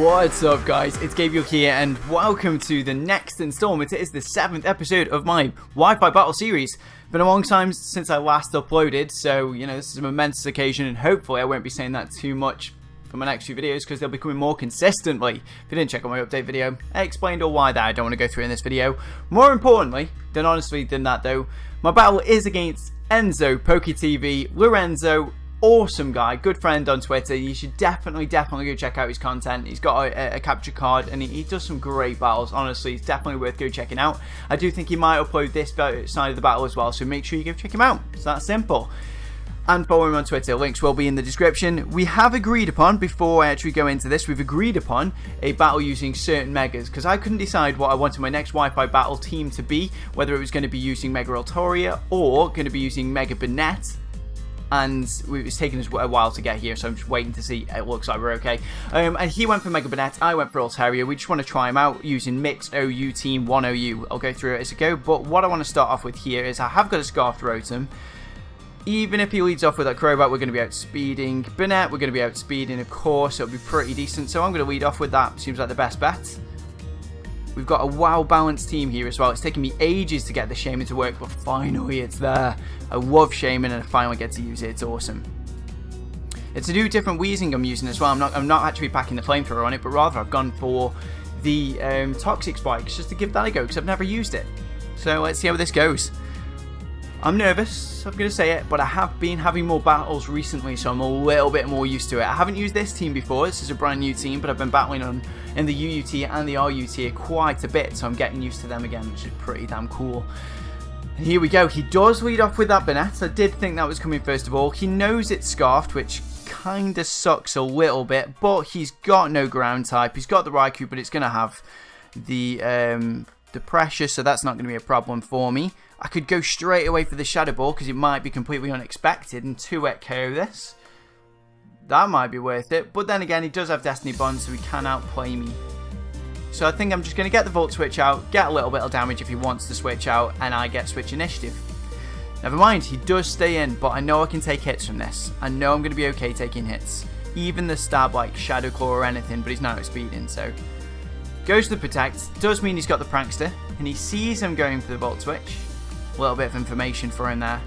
What's up guys, it's Gaibriul here and welcome to the next installment. It is the 7th episode of my Wi-Fi battle series. Been a long time since I last uploaded, so you know, this is a momentous occasion and hopefully I won't be saying that too much for my next few videos because they'll be coming more consistently. If you didn't check out my update video, I explained all why that I don't want to go through in this video. More importantly than that though, my battle is against Enzo PokeTV. Lorenzo, awesome guy, good friend on Twitter. You should definitely go check out his content. He's got a capture card and he does some great battles. Honestly, it's definitely worth go checking out. I do think he might upload this side of the battle as well, so make sure you go check him out. It's that simple. And follow him on Twitter. Links will be in the description. We have agreed upon, before I actually go into this, we've agreed upon a battle using certain megas, because I couldn't decide what I wanted my next Wi-Fi battle team to be, whether it was going to be using Mega Altaria or going to be using Mega Banette. And it's taken us a while to get here, so I'm just waiting to see. It looks like we're okay. And he went for Mega Banette, I went for Altaria. We just want to try him out using Mixed OU Team 1OU. I'll go through it as I go, but what I want to start off with here is I have got a Scarfed Rotom. Even if he leads off with that Crobat, we're going to be outspeeding Banette, we're going to be outspeeding, of course, it'll be pretty decent, so I'm going to lead off with that. Seems like the best bet. We've got a well-balanced team here as well. It's taken me ages to get the Shaman to work, but finally it's there. I love Shaman and I finally get to use it. It's awesome. It's a new different Weezing I'm using as well. I'm not actually packing the Flamethrower on it, but rather I've gone for the Toxic Spikes just to give that a go because I've never used it. So let's see how this goes. I'm nervous, I'm going to say it, but I have been having more battles recently, so I'm a little bit more used to it. I haven't used this team before, this is a brand new team, but I've been battling in the UU tier and the RU tier quite a bit, so I'm getting used to them again, which is pretty damn cool. And here we go, he does lead off with that Banette. I did think that was coming first of all. He knows it's Scarfed, which kind of sucks a little bit, but he's got no ground type. He's got the Raikou, but it's going to have the pressure, so that's not going to be a problem for me. I could go straight away for the Shadow Ball because it might be completely unexpected and 2-hit KO this. That might be worth it, but then again he does have Destiny Bond, so he can outplay me. So I think I'm just going to get the Volt Switch out, get a little bit of damage if he wants to switch out, and I get Switch Initiative. Never mind, he does stay in, but I know I can take hits from this. I know I'm going to be okay taking hits. Even the stab like Shadow Claw or anything, but he's not outspeeding, so... Goes to the Protect, does mean he's got the Prankster, and he sees him going for the Volt Switch. A little bit of information for him there.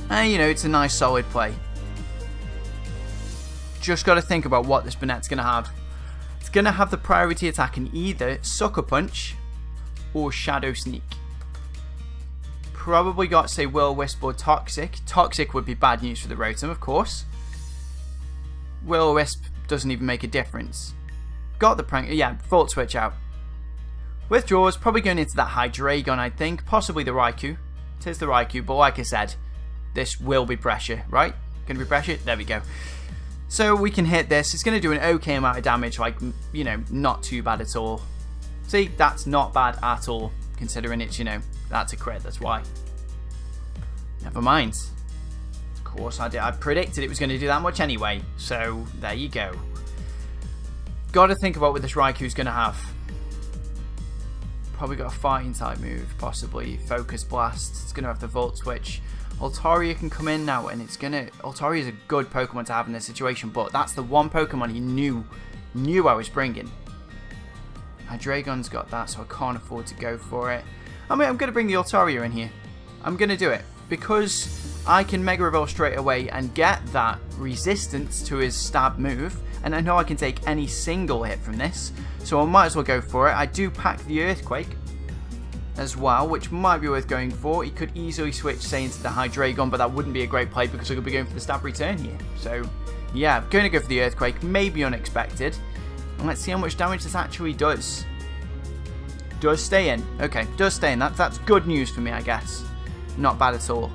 And you know, it's a nice solid play. Just got to think about what this Banette's going to have. It's going to have the priority attack in either Sucker Punch or Shadow Sneak. Probably got, say, Will-O-Wisp or Toxic. Toxic would be bad news for the Rotom, of course. Will-O-Wisp doesn't even make a difference. Got the prank, yeah, Volt Switch out. Withdraws, probably going into that Hydreigon, I think. Possibly the Raikou. It is the Raikou, but like I said, this will be pressure, right? Going to be pressure? There we go. So we can hit this. It's going to do an okay amount of damage, like, you know, not too bad at all. See, that's not bad at all, considering it's, you know, that's a crit, that's why. Never mind. Of course, I predicted it was going to do that much anyway, so there you go. Got to think about what this Raikou's going to have. Probably got a fighting type move, possibly. Focus Blast. It's going to have the Volt Switch. Altaria can come in now, and it's going to... Altaria is a good Pokemon to have in this situation, but that's the one Pokemon he knew I was bringing. Hydreigon's got that, so I can't afford to go for it. I mean, I'm going to bring the Altaria in here. I'm going to do it, because I can Mega Evolve straight away and get that resistance to his stab move, and I know I can take any single hit from this, so I might as well go for it. I do pack the Earthquake as well, which might be worth going for. He could easily switch, say, into the Hydreigon, but that wouldn't be a great play because I could be going for the stab return here. So, yeah, I'm going to go for the Earthquake, maybe unexpected. And let's see how much damage this actually does. Does stay in. Okay, does stay in. That's good news for me, I guess. Not bad at all.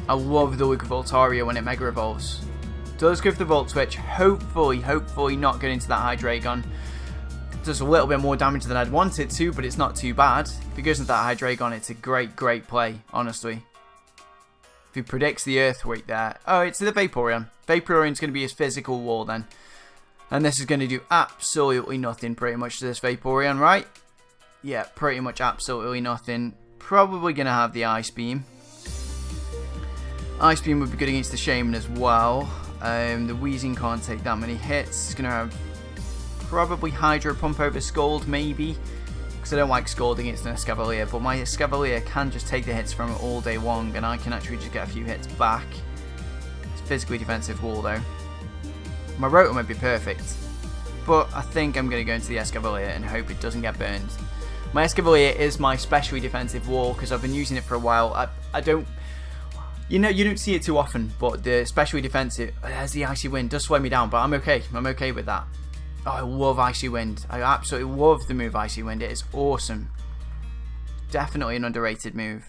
I love the look of Altaria when it Mega Evolves. Does go for the Volt Switch. Hopefully not get into that Hydreigon. Does a little bit more damage than I'd want it to, but it's not too bad. If he goes into that Hydreigon, it's a great play, honestly. If he predicts the Earthquake there. Oh, it's the Vaporeon. Vaporeon's going to be his physical wall then. And this is going to do absolutely nothing pretty much to this Vaporeon, right? Yeah, pretty much absolutely nothing. Probably going to have the Ice Beam. Ice Beam would be good against the Shaman as well. The Wheezing can't take that many hits. He's going to have probably Hydro Pump over Scald, maybe. Because I don't like Scald against an Escavalier. But my Escavalier can just take the hits from it all day long. And I can actually just get a few hits back. It's a physically defensive wall, though. My Rotom would be perfect. But I think I'm going to go into the Escavalier and hope it doesn't get burned. My Escavalier is my specially defensive wall because I've been using it for a while. I don't... You know, you don't see it too often, but the specially defensive... There's the Icy Wind. Does slow me down, but I'm okay. I'm okay with that. Oh, I love Icy Wind. I absolutely love the move Icy Wind. It is awesome. Definitely an underrated move.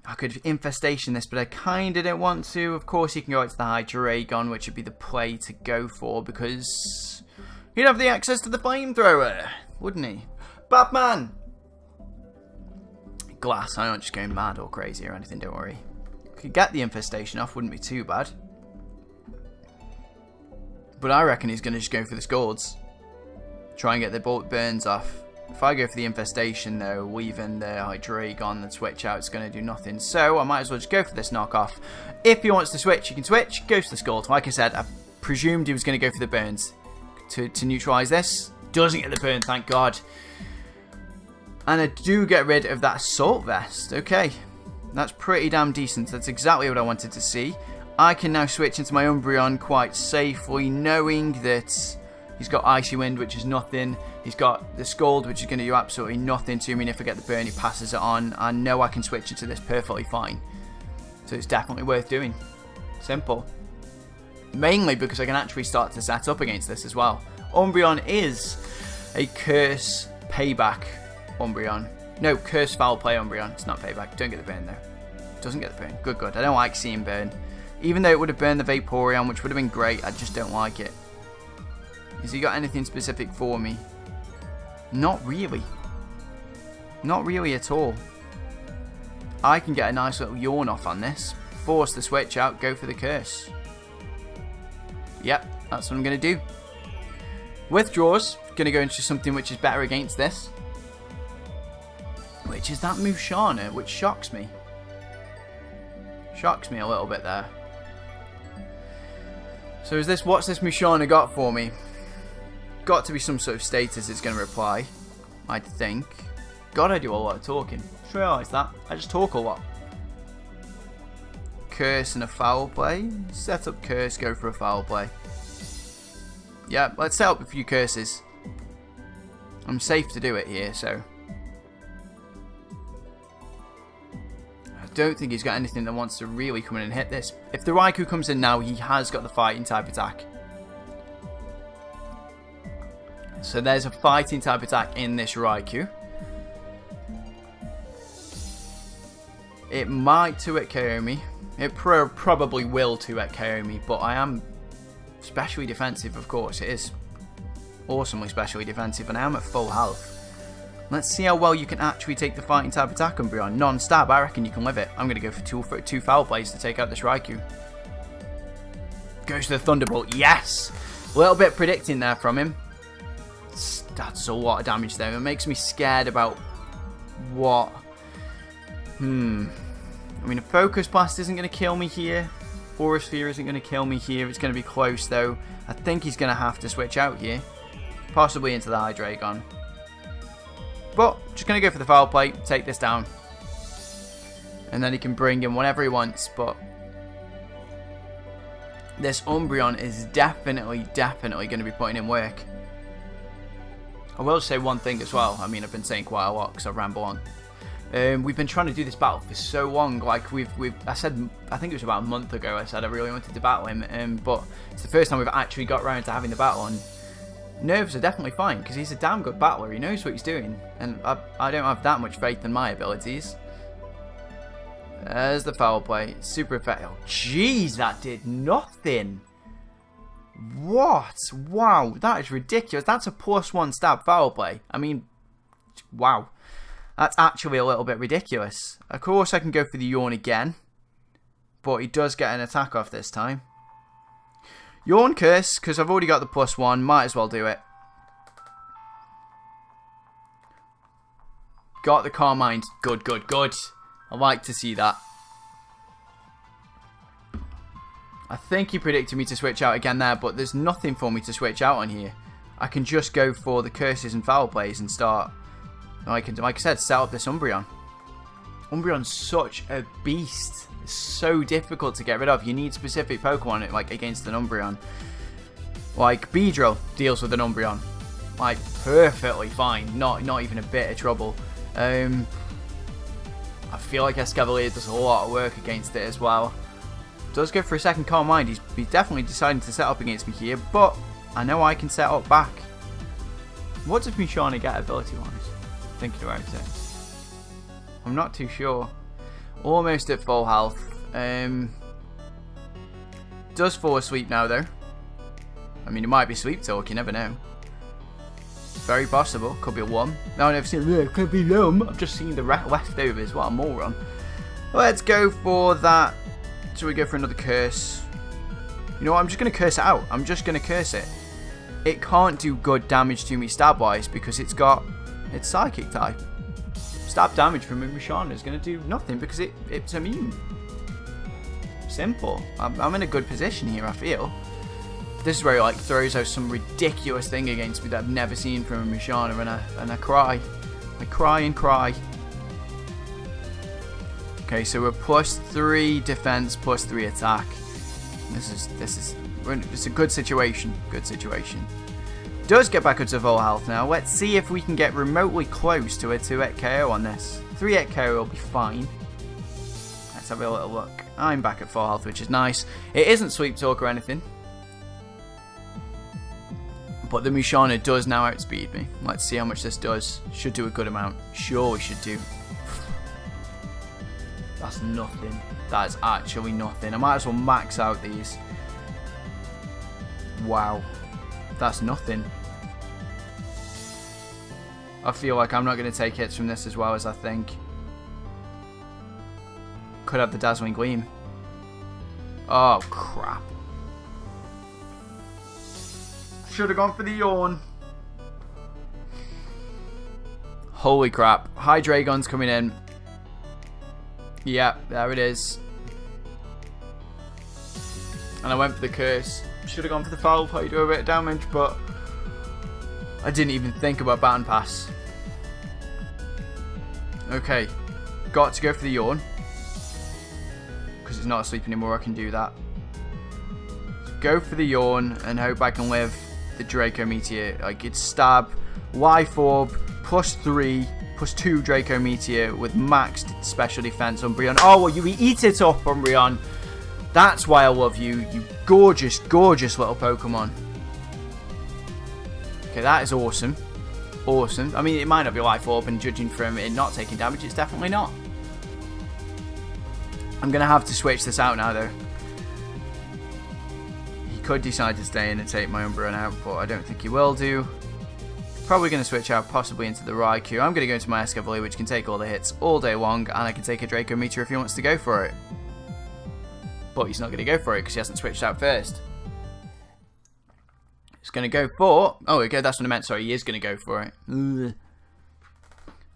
I could Infestation this, but I kind of don't want to. Of course, you can go out to the Hydreigon, which would be the play to go for, because he'd have the access to the Flamethrower, wouldn't he? Batman! Glass, I'm not just going mad or crazy or anything, don't worry. Could get the Infestation off, wouldn't be too bad. But I reckon he's going to just go for the Scalds. Try and get the bulk burns off. If I go for the Infestation, though, leaving the Hydreigon, the switch out, it's going to do nothing. So I might as well just go for this knockoff. If he wants to switch, he can switch. Goes to the Scald. Like I said, I presumed he was going to go for the burns to neutralise this. Doesn't get the burn, thank God. And I do get rid of that Assault Vest. Okay, that's pretty damn decent. That's exactly what I wanted to see. I can now switch into my Umbreon quite safely, knowing that he's got Icy Wind, which is nothing. He's got the Scald, which is going to do absolutely nothing to me. And if I get the burn, he passes it on. I know I can switch into this perfectly fine. So it's definitely worth doing. Simple. Mainly because I can actually start to set up against this as well. Umbreon is a Curse Payback Umbreon. No, Curse Foul Play Umbreon. It's not Payback. Don't get the burn, though. Doesn't get the burn. Good, good. I don't like seeing burn. Even though it would have burned the Vaporeon, which would have been great, I just don't like it. Has he got anything specific for me? Not really. Not really at all. I can get a nice little yawn off on this. Force the switch out, go for the Curse. Yep, that's what I'm going to do. Withdraws. Going to go into something which is better against this. Which is that Musharna, which shocks me. Shocks me a little bit there. So is this, what's this Musharna got for me? Got to be some sort of status it's going to reply, I think. God, I do a lot of talking. Just realised that. I just talk a lot. Curse and a Foul Play. Set up Curse, go for a Foul Play. Yeah, let's set up a few Curses. I'm safe to do it here, so. I don't think he's got anything that wants to really come in and hit this. If the Raikou comes in now, he has got the fighting type attack. So there's a fighting type attack in this Raikou. It might 2-hit KO me. It probably will 2-hit KO me, but I am specially defensive, of course. It is awesomely specially defensive, and I am at full health. Let's see how well you can actually take the fighting type attack, Umbreon. Non-stab, I reckon you can live it. I'm going to go for two Foul Plays to take out this Raikou. Goes to the Thunderbolt. Yes! A little bit predicting there from him. That's a lot of damage there. It makes me scared about what... I mean, a Focus Blast isn't going to kill me here. Aura Sphere isn't going to kill me here. It's going to be close, though. I think he's going to have to switch out here. Possibly into the Hydreigon. But, just going to go for the Foul Play. Take this down. And then he can bring in whatever he wants, but... This Umbreon is definitely going to be putting in work. I will say one thing as well. I mean, I've been saying quite a lot because I ramble on. We've been trying to do this battle for so long. Like I said, I think it was about a month ago. I said I really wanted to battle him, but it's the first time we've actually got around to having the battle. And nerves are definitely fine because he's a damn good battler. He knows what he's doing, and I don't have that much faith in my abilities. There's the Foul Play, super effective. Oh, jeez, that did nothing. What? Wow, that is ridiculous. That's a +1 stab Foul Play. I mean, wow. That's actually a little bit ridiculous. Of course, I can go for the Yawn again. But he does get an attack off this time. Yawn Curse, because I've already got the +1. Might as well do it. Got the Calm Mind. Good, good, good. I like to see that. I think he predicted me to switch out again there, but there's nothing for me to switch out on here. I can just go for the curses and foul plays and start, like I said, set up this Umbreon. Umbreon's such a beast. It's so difficult to get rid of. You need specific Pokemon like against an Umbreon. Like Beedrill deals with an Umbreon, like perfectly fine, not even a bit of trouble. I feel like Escavalier does a lot of work against it as well. Does go for a second Calm Mind. He's definitely deciding to set up against me here, but I know I can set up back. What does Musharna get ability-wise? Thinking about it, I'm not too sure. Almost at full health. Does fall asleep now though. I mean, it might be sleep talk. You never know. Very possible. Could be a 1. No, I've never seen it. Could be numb. I've just seen the leftovers. What a moron. Let's go for that. So we go for another curse. You know what? I'm just going to curse it out. I'm just going to curse it. It can't do good damage to me stab-wise because it's psychic type. Stab damage from Musharna is going to do nothing because it's immune. Simple. I'm in a good position here, I feel. This is where he like throws out some ridiculous thing against me that I've never seen from a Musharna, and I cry. I cry and cry. Okay, so we're +3 defense, +3 attack. It's a good situation. Good situation. Does get back up to full health now. Let's see if we can get remotely close to a 2-hit KO on this. 3-hit KO will be fine. Let's have a little look. I'm back at full health, which is nice. It isn't Sweep Talk or anything. But the Musharna does now outspeed me. Let's see how much this does. Should do a good amount. Surely should do. That's nothing. That is actually nothing. I might as well max out these. Wow. That's nothing. I feel like I'm not going to take hits from this as well as I think. Could have the Dazzling Gleam. Oh, crap. Should have gone for the Yawn. Holy crap. Hydreigon's coming in. Yeah, there it is. And I went for the curse. Should have gone for the foul play, do a bit of damage, but I didn't even think about Baton Pass. Okay. Got to go for the Yawn. Because it's not asleep anymore, I can do that. Go for the Yawn and hope I can live the Draco Meteor. Like, it's Stab, Life Orb, +3, +2 Draco Meteor with maxed special defense Umbreon. Oh, well, you eat it up, Umbreon. That's why I love you, you gorgeous, gorgeous little Pokemon. Okay, that is awesome. Awesome. I mean, it might not be Life Orb, and judging from it not taking damage, it's definitely not. I'm going to have to switch this out now, though. Could decide to stay in and take my Umbreon out, but I don't think he will do. Probably going to switch out possibly into the Raikou. I'm going to go into my Escavalier, which can take all the hits all day long, and I can take a Draco Meteor if he wants to go for it. But he's not going to go for it because he hasn't switched out first. He's going to go for... Oh, okay, that's what I meant. Sorry, he is going to go for it. Ugh.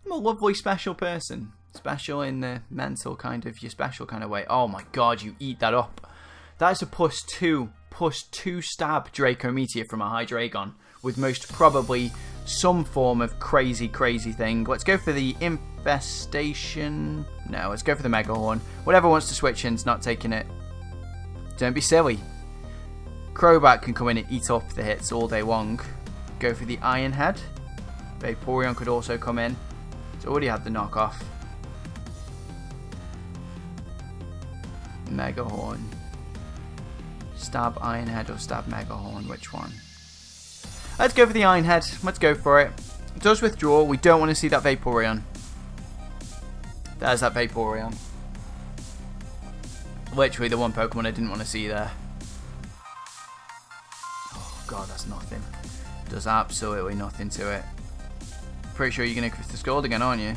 I'm a lovely special person. Special in the mental kind of, your special kind of way. Oh my god, you eat that up. That is a +2 stab Draco Meteor from a Hydreigon with most probably some form of crazy thing. Let's go for the Infestation. No, let's go for the Mega Horn. Whatever wants to switch in's not taking it. Don't be silly. Crobat can come in and eat up the hits all day long. Go for the Iron Head. Vaporeon could also come in. It's already had the knockoff. Mega Horn. Stab Iron Head or stab Mega Horn, which one? Let's go for the Iron Head. Let's go for it. It does withdraw. We don't want to see that Vaporeon. There's that Vaporeon. Literally the one Pokemon I didn't want to see there. Oh god, that's nothing. Does absolutely nothing to it. Pretty sure you're going to go for the Scald again, aren't you?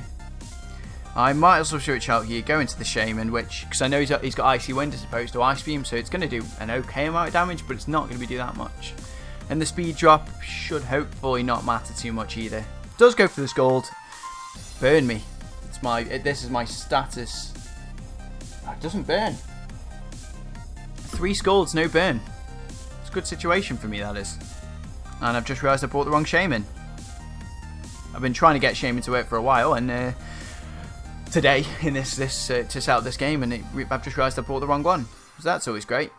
I might also switch out here, go into the Shaman, which, because I know he's got Icy Wind as opposed to Ice Beam, so it's going to do an okay amount of damage, but it's not going to do that much. And the speed drop should hopefully not matter too much either. Does go for the Scald. Burn me. This is my status. It doesn't burn. 3 scalds, no burn. It's a good situation for me, that is. And I've just realised I brought the wrong shaman. I've been trying to get shaman to work for a while, and today in this to set out this game, and I've just realised I brought the wrong one. So that's always great.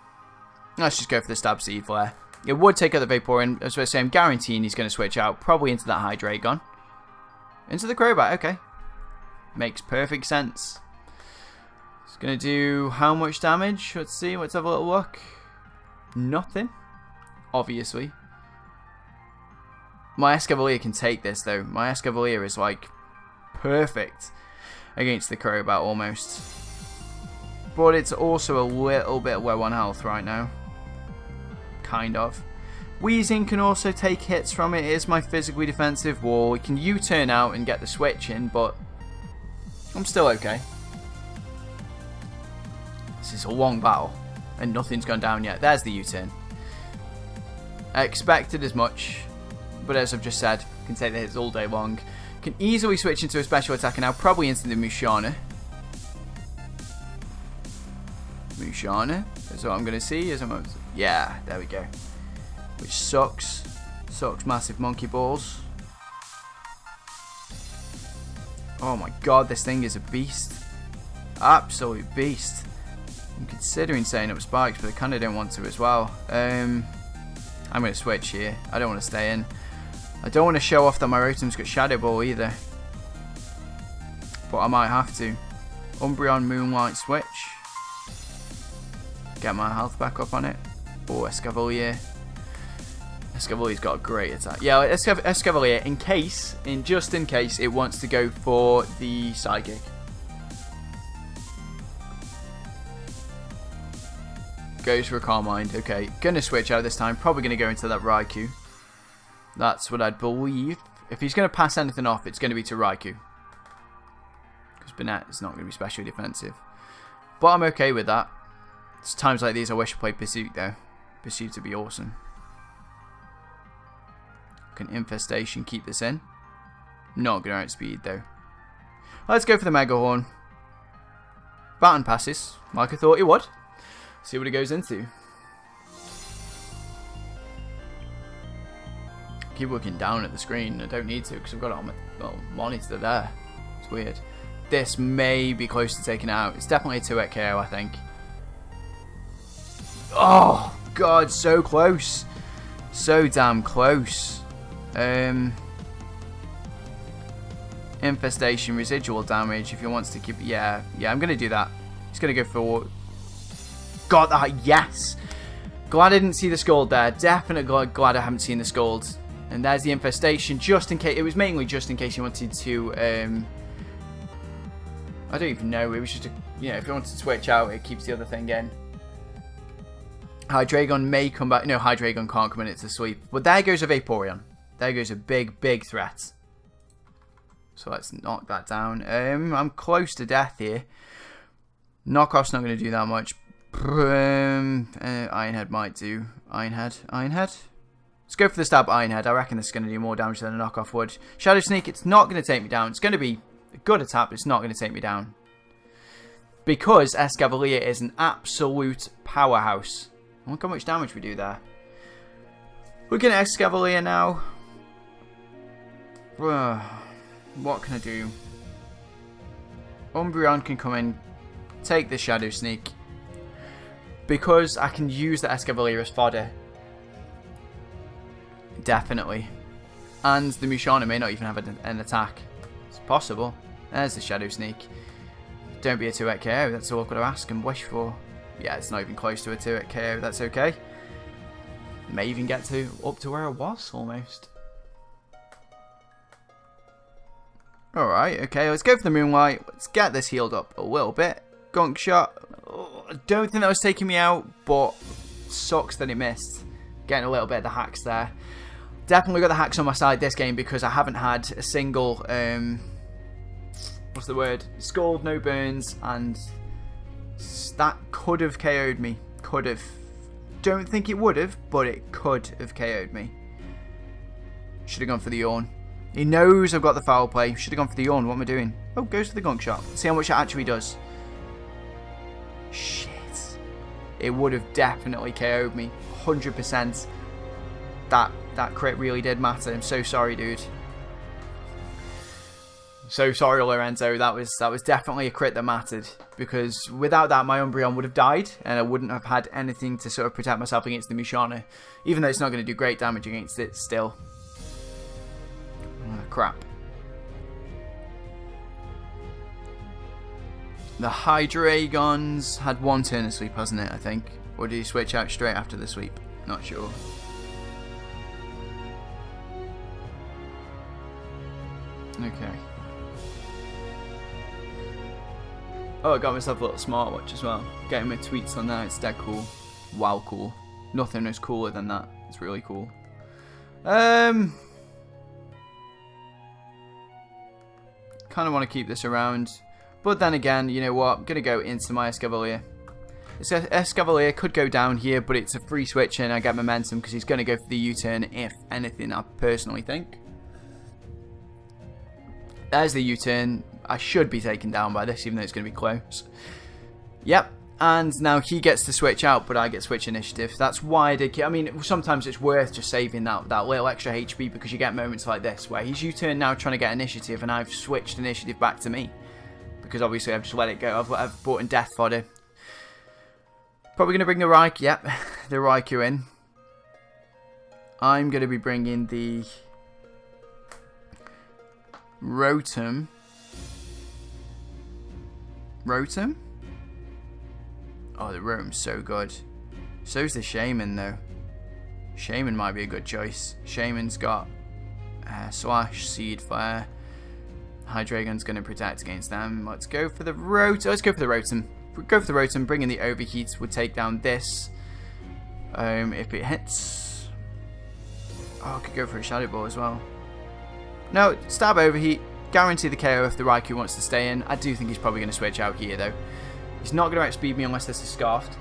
Let's just go for the stab seed flare. It would take out the Vaporeon. As I was saying, I'm guaranteeing he's going to switch out, probably into that Hydreigon. Into the Crobat, okay. Makes perfect sense. It's going to do how much damage? Let's see, let's have a little look. Nothing, obviously. My Escavalier can take this though. My Escavalier is like perfect against the Crobat almost. But it's also a little bit low on health right now. Kind of. Weezing can also take hits from it. It is my physically defensive wall. It can U-turn out and get the switch in, but I'm still okay. This is a long battle and nothing's gone down yet. There's the U-turn. I expected as much, but as I've just said, can take the hits all day long. Can easily switch into a special attacker now, probably into the Musharna. Musharna, that's what I'm going to see. Yeah, there we go. Which sucks. Sucks massive monkey balls. Oh my god, this thing is a beast. Absolute beast. I'm considering setting up spikes, but I kind of don't want to as well. I'm going to switch here. I don't want to stay in. I don't want to show off that my Rotom's got Shadow Ball either. But I might have to. Umbreon Moonlight switch. Get my health back up on it. Oh, Escavalier. Escavalier's got a great attack. Yeah, Escavalier, just in case it wants to go for the Psychic. Goes for a Calm Mind. Okay, gonna switch out this time. Probably gonna go into that Raikou. That's what I'd believe. If he's gonna pass anything off, it's gonna be to Raikou. Because Banette is not gonna be specially defensive. But I'm okay with that. It's times like these I wish I played Pursuit though. Pursuit would be awesome. Can Infestation keep this in? Not gonna outspeed though. Let's go for the Mega Horn. Baton passes, like I thought he would. See what it goes into. Keep looking down at the screen. I don't need to because I've got it on my monitor there. It's weird. This may be close to taking it out. It's definitely a 2-hit KO, I think. Oh god, so close. So damn close. Infestation, residual damage. If he wants to keep it, yeah, I'm gonna do that. He's gonna go for. Got that, yes. Glad I didn't see the Scald there. Definitely glad I haven't seen the Scald. And there's the Infestation, just in case. It was mainly just in case you wanted to. I don't even know. It was just if you wanted to switch out, it keeps the other thing in. Hydreigon may come back. No, Hydreigon can't come in. It's a sweep. But there goes a Vaporeon. There goes a big threat. So let's knock that down. I'm close to death here. Knockoff's not going to do that much. Ironhead might do. Ironhead. Let's go for the stab Ironhead. I reckon this is going to do more damage than a knockoff would. Shadow Sneak, it's not going to take me down. It's going to be a good attack, but it's not going to take me down. Because Escavalier is an absolute powerhouse. Look how much damage we do there. Looking at Escavalier now. What can I do? Umbreon can come in, take the Shadow Sneak. Because I can use the Escavalier as fodder. Definitely. And the Musharna may not even have an attack. It's possible. There's the Shadow Sneak. Don't be a 2-hit KO. That's all I've got to ask and wish for. Yeah, it's not even close to a 2-hit KO. That's okay. May even get up to where I was almost. Alright, okay. Let's go for the Moonlight. Let's get this healed up a little bit. Gunk Shot. Oh, I don't think that was taking me out, but sucks that it missed. Getting a little bit of the hacks there. Definitely got the hacks on my side this game because I haven't had a single, what's the word? Scald, no burns, and that could have KO'd me. Could have. Don't think it would have, but it could have KO'd me. Should have gone for the Yawn. He knows I've got the foul play. Should have gone for the Yawn. What am I doing? Oh, goes for the Gunk Shot. See how much it actually does. Shit. it would have definitely KO'd me. 100%. That crit really did matter. I'm so sorry, dude. So sorry, Lorenzo. That was definitely a crit that mattered, because without that, my Umbreon would have died, and I wouldn't have had anything to sort of protect myself against the Musharna, even though it's not going to do great damage against it still. Oh, crap. The Hydreigons had one turn of sweep, hasn't it, I think? Or did he switch out straight after the sweep? Not sure. Okay. Oh, I got myself a little smartwatch as well. Getting my tweets on that, it's dead cool. Wow, cool. Nothing is cooler than that. It's really cool. Kind of want to keep this around. But then again, you know what? I'm going to go into my Escavalier. This Escavalier could go down here, but it's a free switch and I get momentum because he's going to go for the U-turn, if anything, I personally think. There's the U-turn. I should be taken down by this, even though it's going to be close. Yep. And now he gets to switch out, but I get switch initiative. That's why I did. I mean, sometimes it's worth just saving that little extra HP, because you get moments like this where he's U-turn now trying to get initiative, and I've switched initiative back to me. Because obviously I've just let it go. I've brought in Death Fodder. Probably going to bring the Raikou. Yep, the Raikou in. I'm going to be bringing the Rotom. Rotom? Oh, the Rotom's so good. So's the Shaman, though. Shaman might be a good choice. Shaman's got Slash, Seed Fire. Hydreigon's going to protect against them. Let's go for the Rotom. Let's go for the Rotom. Go for the Rotom. Bring in the Overheat. Would take down this. If it hits. Oh, I could go for a Shadow Ball as well. No, stab Overheat. Guarantee the KO if the Raikou wants to stay in. I do think he's probably going to switch out here, though. He's not going to outspeed me unless this is Scarfed.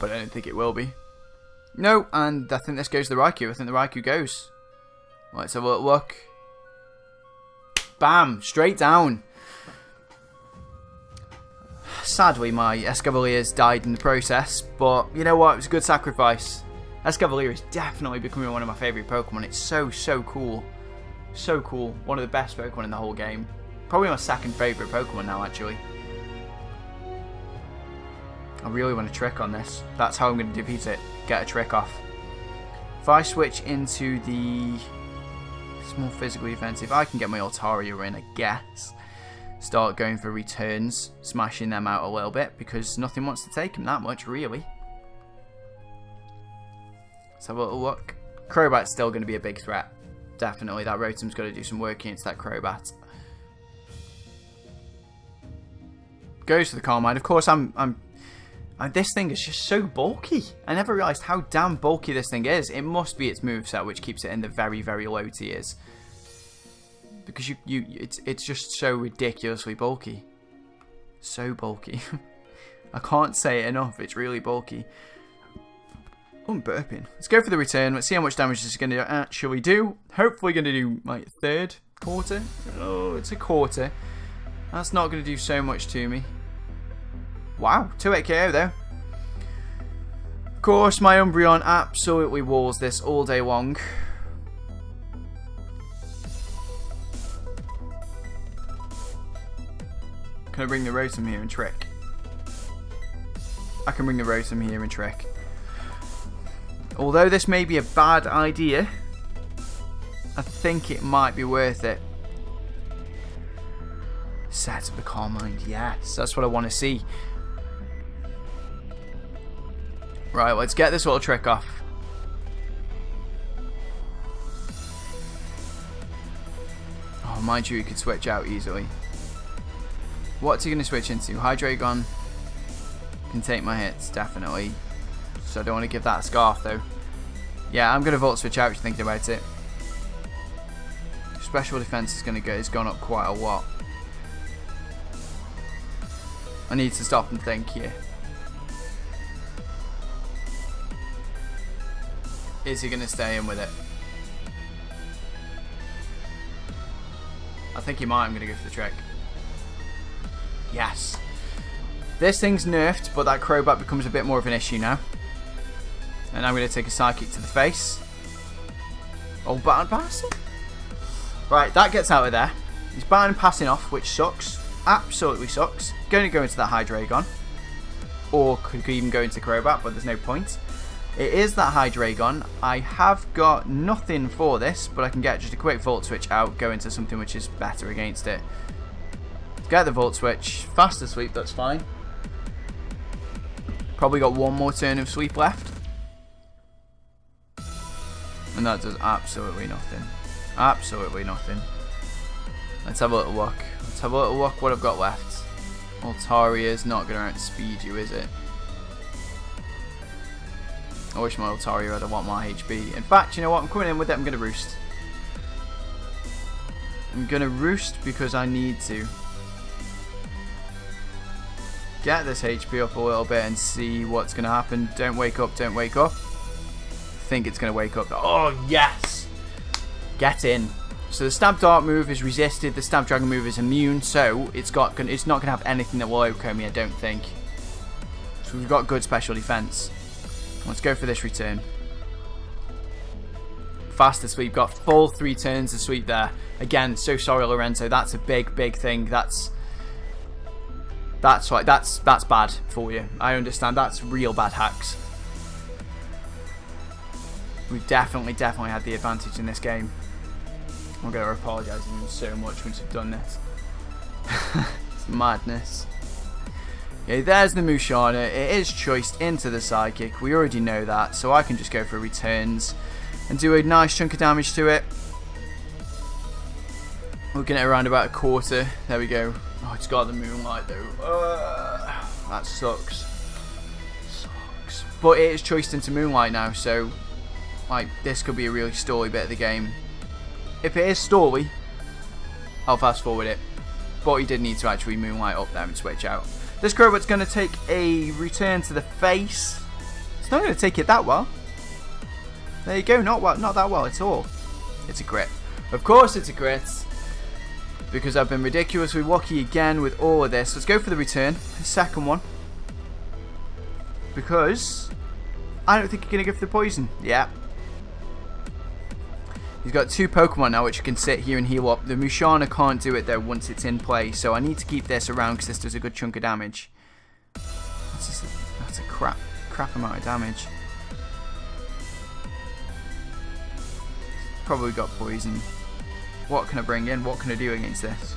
But I don't think it will be. No, and I think this goes to the Raikou. I think the Raikou goes. Let's have a look. Bam! Straight down. Sadly, my Escavalier's died in the process, but you know what? It was a good sacrifice. Escavalier is definitely becoming one of my favourite Pokemon. It's so cool. So cool. One of the best Pokemon in the whole game. Probably my second favourite Pokemon now, actually. I really want a trick on this. That's how I'm going to defeat it. Get a trick off. If I switch into the... It's more physically offensive. I can get my Altaria in, I guess. Start going for returns. Smashing them out a little bit, because nothing wants to take him that much, really. Let's have a little look. Crobat's still going to be a big threat. Definitely, that Rotom's got to do some work against that Crobat. Goes for the Calm Mind. Of course, this thing is just so bulky. I never realised how damn bulky this thing is. It must be its moveset which keeps it in the very, very low tiers. Because it's just so ridiculously bulky. So bulky. I can't say it enough. It's really bulky. Oh, I'm burping. Let's go for the return. Let's see how much damage this is going to actually do. Hopefully going to do like third quarter. Oh, it's a quarter. That's not going to do so much to me. Wow, 2-8 KO though. Of course, my Umbreon absolutely walls this all day long. Can I bring the Rotom here and trick? I can bring the Rotom here and trick. Although this may be a bad idea, I think it might be worth it. Set up the Calm Mind, yes, that's what I want to see. Right, let's get this little trick off. Oh, mind you, he could switch out easily. What's he going to switch into? Hydreigon can take my hits, definitely. So I don't want to give that a Scarf, though. Yeah, I'm going to Volt Switch out, just thinking about it. Special defense is going to has gone up quite a lot. I need to stop and think here. Is he going to stay in with it? I think he might. I'm going to go for the trick. Yes. This thing's nerfed, but that Crobat becomes a bit more of an issue now. And I'm going to take a Psychic to the face. Oh, bad passing. Right, that gets out of there. He's batting and passing off, which sucks. Absolutely sucks. Going to go into that Hydreigon. Or could even go into Crobat, but there's no point. It is that Hydreigon. I have got nothing for this, but I can get just a quick Volt Switch out, go into something which is better against it. Get the Volt Switch. Faster Sweep, that's fine. Probably got one more turn of Sweep left. And that does absolutely nothing. Absolutely nothing. Let's have a little look. Let's have a little look what I've got left. Altaria's not going to outspeed you, is it? I wish my Altaria had a lot more HP. In fact, you know what? I'm coming in with it. I'm going to Roost. I'm going to Roost because I need to. Get this HP up a little bit and see what's going to happen. Don't wake up. Don't wake up. I think it's going to wake up. Oh, yes! Get in. So the Stab Dart move is resisted. The Stab Dragon move is immune. So it's not going to have anything that will overcome me, I don't think. So we've got good special defense. Let's go for this return. Faster Sweep. Got full 3 turns of Sweep there. Again, so sorry, Lorenzo. That's a big, big thing. That's bad for you. I understand. That's real bad hacks. We've definitely had the advantage in this game. I'm going to apologise to you so much once you've done this. It's madness. Okay, there's the Musharna. It is choiced into the Psychic. We already know that, so I can just go for returns and do a nice chunk of damage to it. Looking at around about a quarter. There we go. Oh, it's got the Moonlight though. That sucks. Sucks. But it is choiced into Moonlight now, so like this could be a really stally bit of the game. If it is stally, I'll fast forward it. But he did need to actually Moonlight up there and switch out. This Crobat's going to take a return to the face. It's not going to take it that well. There you go, not that well at all. It's a crit. Of course it's a crit. Because I've been ridiculously lucky again with all of this. Let's go for the return. The second one. Because I don't think you're going to go for the poison. Yeah. He's got 2 Pokemon now which can sit here and heal up. The Musharna can't do it though once it's in play. So I need to keep this around because this does a good chunk of damage. That's a crap amount of damage. Probably got poison. What can I bring in? What can I do against this?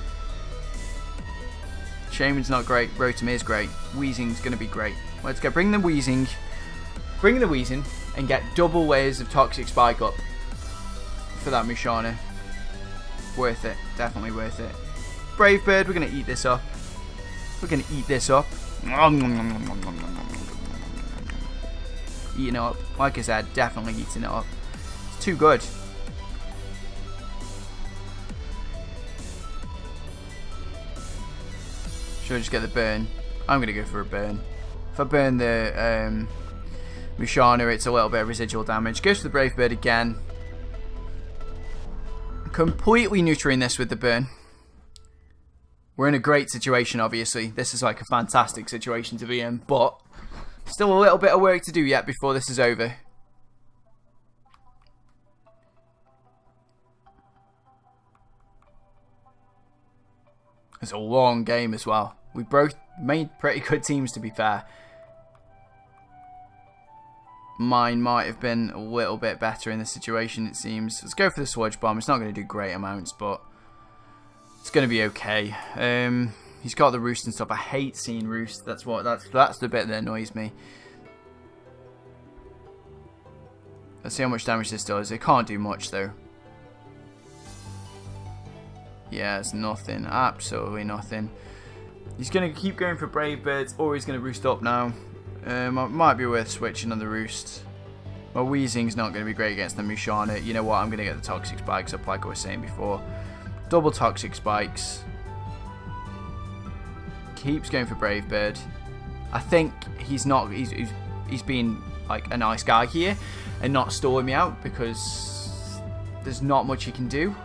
Shaman's not great. Rotom is great. Weezing's going to be great. Let's go. Bring the Weezing. Bring the Weezing and get double layers of Toxic Spike up for that Musharna. Worth it. Definitely worth it. Brave Bird. We're going to eat this up. We're going to eat this up. Eating it up. Like I said, definitely eating it up. It's too good. Should I just get the burn? I'm going to go for a burn. If I burn the Musharna, it's a little bit of residual damage. Goes to the Brave Bird again. Completely neutering this with the burn. We're in a great situation, obviously. This is like a fantastic situation to be in, but still a little bit of work to do yet before this is over. It's a long game as well. We both made pretty good teams, to be fair. Mine might have been a little bit better in this situation, it seems. Let's go for the Sludge Bomb. It's not going to do great amounts, but it's going to be okay. He's got the Roost and stuff. I hate seeing Roost. That's the bit that annoys me. Let's see how much damage this does. It can't do much, though. Yeah, it's nothing. Absolutely nothing. He's going to keep going for Brave Birds, or he's going to Roost up now. Might be worth switching on the Roost. My Weezing's not going to be great against the Musharna. You know what? I'm going to get the Toxic Spikes up like I was saying before. Double Toxic Spikes. Keeps going for Brave Bird. I think he's been like a nice guy here and not stalling me out because there's not much he can do.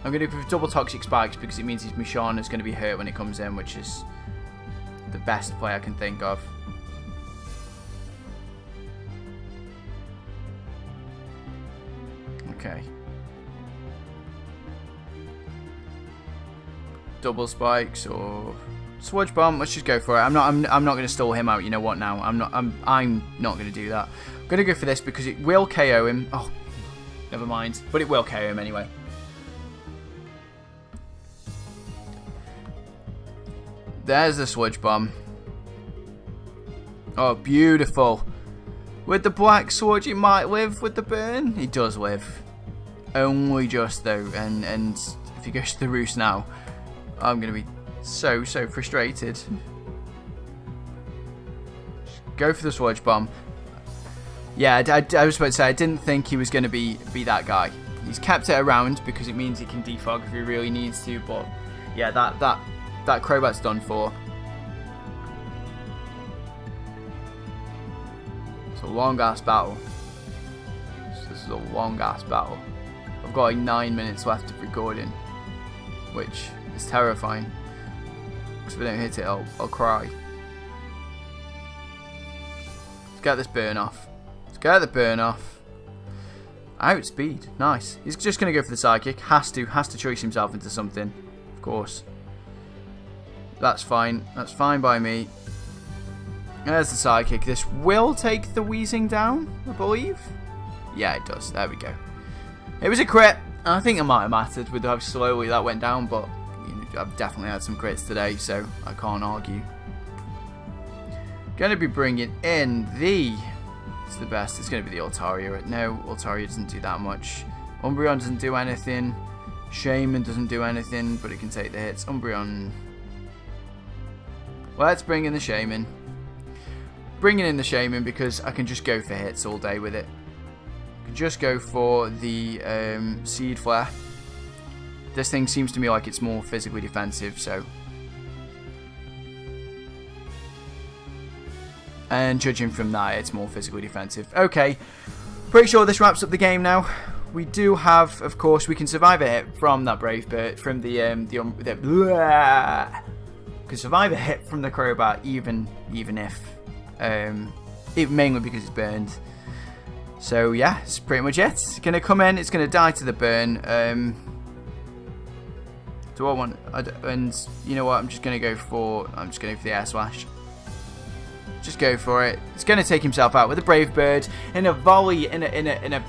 I'm going to go for double Toxic Spikes because it means his Musharna is going to be hurt when it comes in, which is the best play I can think of. Okay. Double spikes or Sludge Bomb. Let's just go for it. I'm not going to stall him out. You know what? Now I'm not going to do that. I'm going to go for this because it will KO him. Oh, never mind. But it will KO him anyway. There's the Sludge Bomb. Oh, beautiful. With the black sword, he might live with the burn. He does live. Only just though, and if he goes to the roost now, I'm gonna be so frustrated. Just go for the Sludge Bomb. Yeah, I was about to say I didn't think he was gonna be that guy. He's kept it around because it means he can defog if he really needs to. But yeah, that Crobat's done for. It's a long ass battle. This is a long ass battle. I've got like 9 minutes left of recording, which is terrifying. Because if I don't hit it, I'll cry. Let's get this burn off. Let's get the burn off. Outspeed, nice. He's just gonna go for the sidekick. Has to choice himself into something, of course. That's fine. That's fine by me. There's the sidekick. This will take the Weezing down, I believe. Yeah, it does. There we go. It was a crit. I think it might have mattered with how slowly that went down, but you know, I've definitely had some crits today, so I can't argue. Going to be bringing in the... It's the best. It's going to be the Altaria. No, Altaria doesn't do that much. Umbreon doesn't do anything. Shaman doesn't do anything, but it can take the hits. Umbreon... Let's bring in the Shaman. Bringing in the Shaman because I can just go for hits all day with it. I can just go for the Seed Flare. This thing seems to me like it's more physically defensive, so... And judging from that, it's more physically defensive. Okay, pretty sure this wraps up the game now. We do have, of course, we can survive a hit from that Brave Bird, from the can survive a hit from the Crobat, even if, mainly because it's burned. So yeah, it's pretty much it. It's gonna come in, it's gonna die to the burn. Do I want? And you know what? I'm just gonna go for the Air Slash. Just go for it. It's gonna take himself out with a Brave Bird in a volley, in a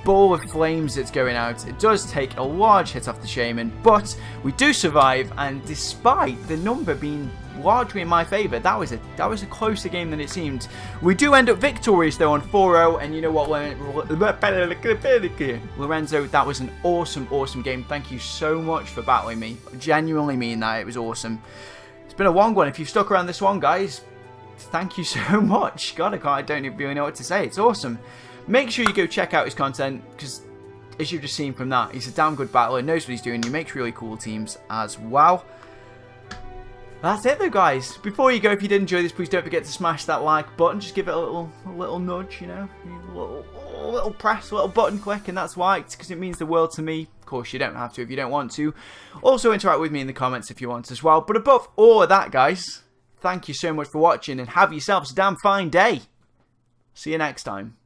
ball of flames that's going out. It does take a large hit off the Shaman, but we do survive, and despite the number being largely in my favour, that was a closer game than it seemed. We do end up victorious though on 4-0, and you know what, Lorenzo, that was an awesome game. Thank you so much for battling me. I genuinely mean that. It was awesome. It's been a long one. If you've stuck around this one, guys, thank you so much. God, I don't really know what to say. It's awesome. Make sure you go check out his content, because as you've just seen from that, he's a damn good battler, knows what he's doing, he makes really cool teams as well. That's it though, guys. Before you go, if you did enjoy this, please don't forget to smash that like button. Just give it a little nudge, you know, a little press, a little button click, and that's why, because it means the world to me. Of course, you don't have to if you don't want to. Also, interact with me in the comments if you want as well. But above all of that, guys, thank you so much for watching, and have yourselves a damn fine day. See you next time.